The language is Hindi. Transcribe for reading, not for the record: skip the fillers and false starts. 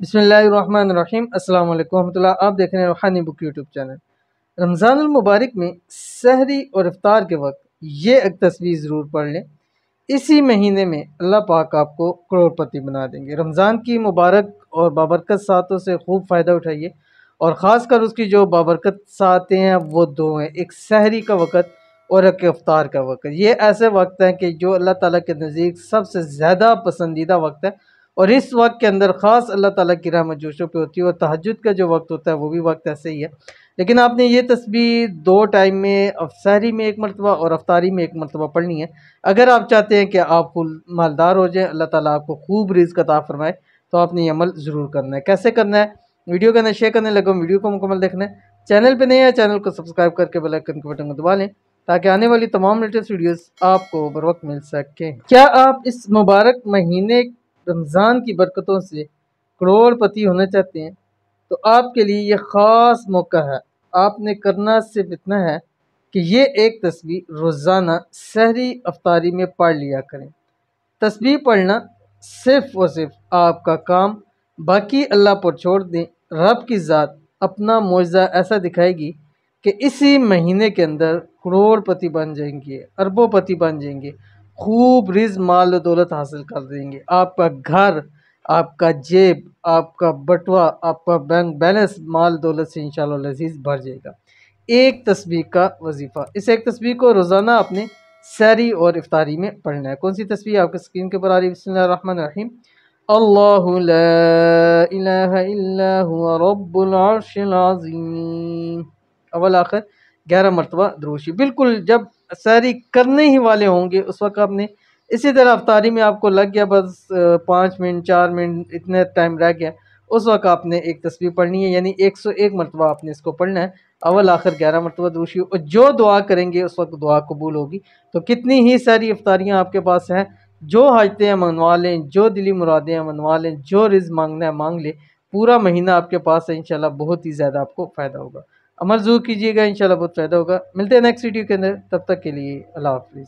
बिस्मिल्लाहिर्रहमानिर्रहीम अस्सलाम वालेकुम रहमतुल्लाह। आप देख रहे हैं रूहानी बुक यूट्यूब चैनल। रमज़ानुल मुबारक में सहरी और इफ्तार के वक्त ये एक तस्वीर ज़रूर पढ़ लें। इसी महीने में अल्लाह पाक आपको करोड़पति बना देंगे। रमज़ान की मुबारक और बाबरकत सातों से खूब फ़ायदा उठाइए और ख़ास कर उसकी जो बाबरकत सातें हैं वो दो हैं, एक सहरी का वक़्त और एक इफ्तार का वक़्त। ये ऐसे वक्त हैं कि जो अल्लाह ताला के नज़दीक सबसे ज़्यादा पसंदीदा वक्त है और इस वक्त के अंदर ख़ास अल्लाह ताला की रहमत जोशों पे होती है। और तहज्जुद का जो वक्त होता है वो भी वक्त ऐसे ही है। लेकिन आपने ये तस्बीह दो टाइम में सहरी में एक मरतबा और अफ्तारी में एक मरतबा पढ़नी है। अगर आप चाहते हैं कि आप फुल मालदार हो जाएं, अल्लाह ताला आपको खूब रिज़्क़ अता फरमाए, तो आपने ये अमल ज़रूर करना है। कैसे करना है, वीडियो का शेयर करने लगा, वीडियो को मुकम्मल देखना है। चैनल पे नहीं है, चैनल को सब्सक्राइब करके बेल आइकन के बटन को दबा लें ताकि आने वाली तमाम लेटेस्ट वीडियोस आपको बर वक्त मिल सके। क्या आप इस मुबारक महीने रमज़ान की बरकतों से करोड़पति होना चाहते हैं? तो आपके लिए ये ख़ास मौका है। आपने करना सिर्फ इतना है कि ये एक तस्बीह रोज़ाना सहरी अफ्तारी में पढ़ लिया करें। तस्बीह पढ़ना सिर्फ और सिर्फ आपका काम, बाकी अल्लाह पर छोड़ दें। रब की ज़ात अपना मौजज़ा ऐसा दिखाएगी कि इसी महीने के अंदर करोड़पति बन जाएंगे, अरबोपति बन जाएंगे, खूब रिज़्क़ माल दौलत हासिल कर देंगे। आपका घर, आपका जेब, आपका बटुआ, आपका बैंक बैलेंस माल दौलत से इंशाअल्लाह लजीज भर जाएगा। एक तस्बीह का वजीफ़ा, इस एक तस्बीह को रोज़ाना अपने सहरी और इफ्तारी में पढ़ना है। कौन सी तस्बीह आपके स्क्रीन के ऊपर आ रही है? बिस्मिल्लाहिर्रहमानिर्रहीम। अल्लाहु ला इलाहा इल्ला हुवा रब्बुल अर्शिल अज़ीम। अव्वल आखिर 11 मरतबा दुरूद शरीफ। बिल्कुल जब सहरी करने ही वाले होंगे उस वक्त आपने इसी तरह अफ्तारी में आपको लग गया बस 5 मिनट 4 मिनट इतने टाइम रह गया, उस वक्त आपने एक तस्बीह पढ़नी है, यानी 101 मरतबा आपने इसको पढ़ना है। अव्वल आखिर 11 मरतबा दुरूद शरीफ। और जो दुआ करेंगे उस वक्त दुआ कबूल होगी। तो कितनी ही सारी इफ्तारियाँ आपके पास हैं, जो हाजतें हैं मनवा लें, जो दिली मुरादें हैं मनवा लें, जो रिज़्क़ मांगना है मांग लें। पूरा महीना आपके पास है, इंशाल्लाह बहुत ही ज़्यादा आपको फ़ायदा होगा। अमल ज़रूर कीजिएगा, इंशाल्लाह बहुत फ़ायदा होगा। मिलते हैं नेक्स्ट वीडियो के अंदर, तब तक के लिए अल्लाह हाफ़िज़।